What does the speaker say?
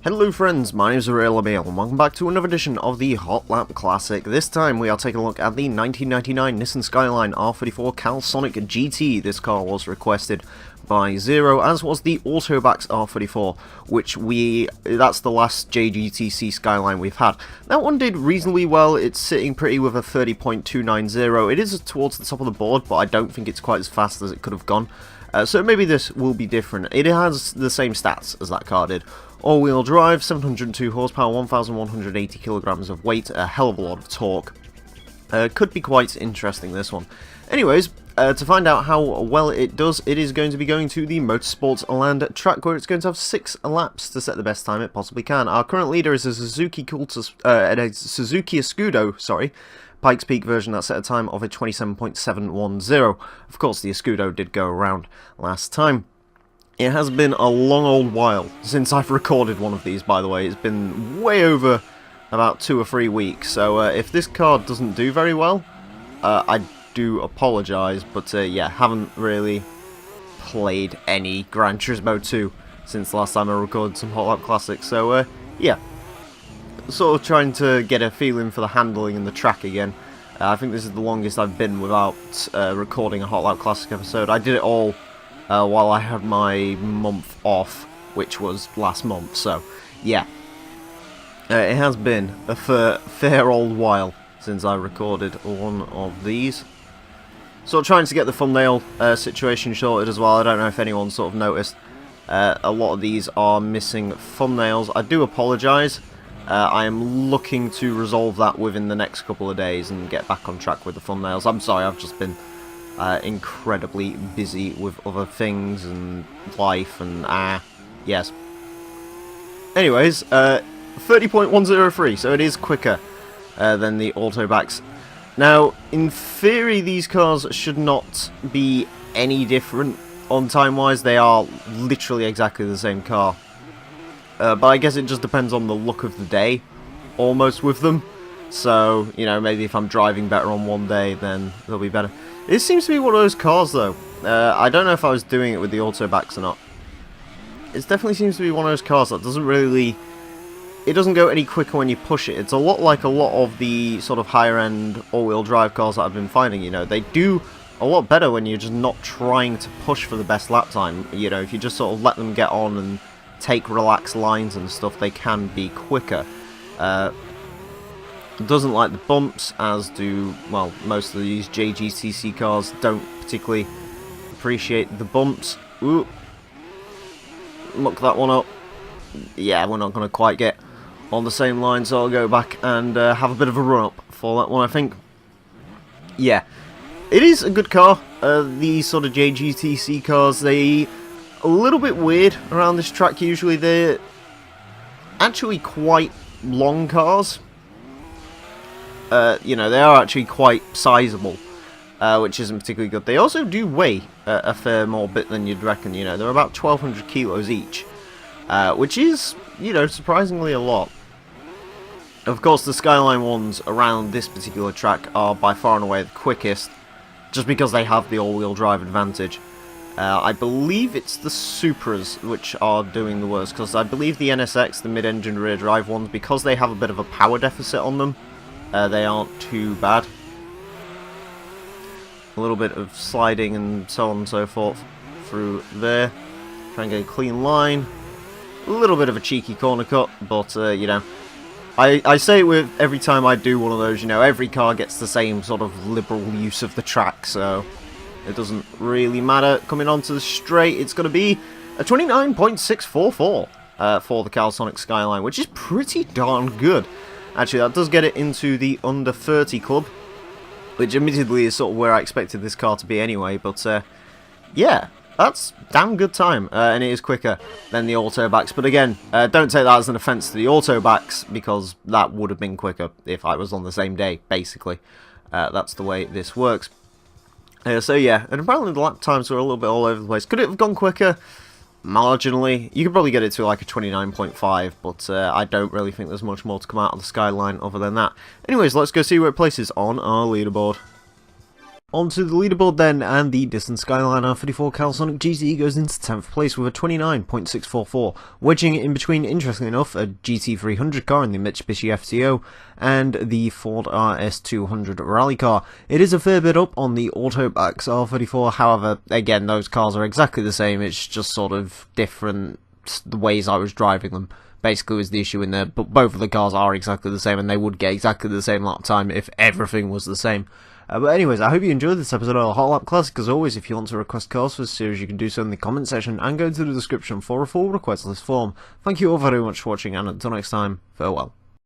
Hello friends, my name is Emile, and welcome back to another edition of the Hot Lap Classic. This time we are taking a look at the 1999 Nissan Skyline R34 Calsonic GT. This car was requested by Zero, as was the Autobacks R34, that's the last JGTC Skyline we've had. That one did reasonably well. It's sitting pretty with a 30.290. It is towards the top of the board, but I don't think it's quite as fast as it could have gone. So maybe this will be different. It has the same stats as that car did. All-wheel drive, 702 horsepower, 1,180 kilograms of weight, a hell of a lot of torque. Could be quite interesting, this one. Anyways, to find out how well it does, it is going to be going to the Motorsports Land track, where it's going to have 6 laps to set the best time it possibly can. Our current leader is a Suzuki Escudo, sorry, Pikes Peak version that set a time of a 27.710. Of course, the Escudo did go around last time. It has been a long old while since I've recorded one of these, by the way. It's been way over about 2 or 3 weeks, so if this car doesn't do very well, I do apologise, but yeah, haven't really played any Gran Turismo 2 since the last time I recorded some Hot Lap Classics, so yeah, sort of trying to get a feeling for the handling and the track again. I think this is the longest I've been without recording a Hot Lap Classic episode. I did it all while I had my month off, which was last month, so yeah. It has been a fair old while since I recorded one of these. Sort of trying to get the thumbnail situation sorted as well. I don't know if anyone sort of noticed. A lot of these are missing thumbnails. I do apologise. I am looking to resolve that within the next couple of days and get back on track with the thumbnails. I'm sorry, I've just been incredibly busy with other things and life and yes. Anyways, 30.103, so it is quicker than the Autobacks. Now, in theory, these cars should not be any different on time-wise. They are literally exactly the same car. But I guess it just depends on the look of the day, almost, with them. So, you know, maybe if I'm driving better on one day, then they'll be better. It seems to be one of those cars, though. I don't know if I was doing it with the Autobacks or not. It definitely seems to be one of those cars that doesn't really... It doesn't go any quicker when you push it. It's a lot like a lot of the sort of higher-end all-wheel drive cars that I've been finding, you know. They do a lot better when you're just not trying to push for the best lap time. You know, if you just sort of let them get on and take relaxed lines and stuff, they can be quicker. Doesn't like the bumps, as do, well, most of these JGTC cars don't particularly appreciate the bumps. Ooh. Look that one up. Yeah, we're not going to quite get on the same line, so I'll go back and have a bit of a run-up for that one, I think. Yeah, it is a good car. These sort of JGTC cars, they a little bit weird around this track usually. They're actually quite long cars. You know, they are actually quite sizable, which isn't particularly good. They also do weigh a fair more bit than you'd reckon. You know, they're about 1,200 kilos each, which is, you know, surprisingly a lot. Of course, the Skyline ones around this particular track are by far and away the quickest, just because they have the all-wheel drive advantage. I believe it's the Supras which are doing the worst, because I believe the NSX, the mid-engine rear drive ones, because they have a bit of a power deficit on them, they aren't too bad. A little bit of sliding and so on and so forth through there. Try and get a clean line. A little bit of a cheeky corner cut, but, you know, I say it with every time I do one of those, you know, every car gets the same sort of liberal use of the track, so it doesn't really matter. Coming onto the straight, it's going to be a 29.644 for the Calsonic Skyline, which is pretty darn good. Actually, that does get it into the under 30 club, which admittedly is sort of where I expected this car to be anyway, but yeah, that's damn good time, and it is quicker than the Autobacks. But again, don't take that as an offence to the Autobacks, because that would have been quicker if I was on the same day, basically. That's the way this works. So yeah, and apparently the lap times were a little bit all over the place. Could it have gone quicker? Marginally. You could probably get it to like a 29.5, but I don't really think there's much more to come out of the Skyline other than that. Anyways, let's go see where it places on our leaderboard. Onto the leaderboard then, and the Nissan Skyline R34 Calsonic GT goes into 10th place with a 29.644, wedging it in between, interestingly enough, a GT300 car in the Mitsubishi FTO and the Ford RS200 rally car. It is a fair bit up on the Autobacks R34, however, again, those cars are exactly the same, it's just sort of different the ways I was driving them. Basically was the issue in there, but both of the cars are exactly the same, and they would get exactly the same lap time if everything was the same. But anyways, I hope you enjoyed this episode of Hot Lap Classic. As always, if you want to request cars for this series, you can do so in the comment section and go into the description for a full request list form. Thank you all very much for watching, and until next time, farewell.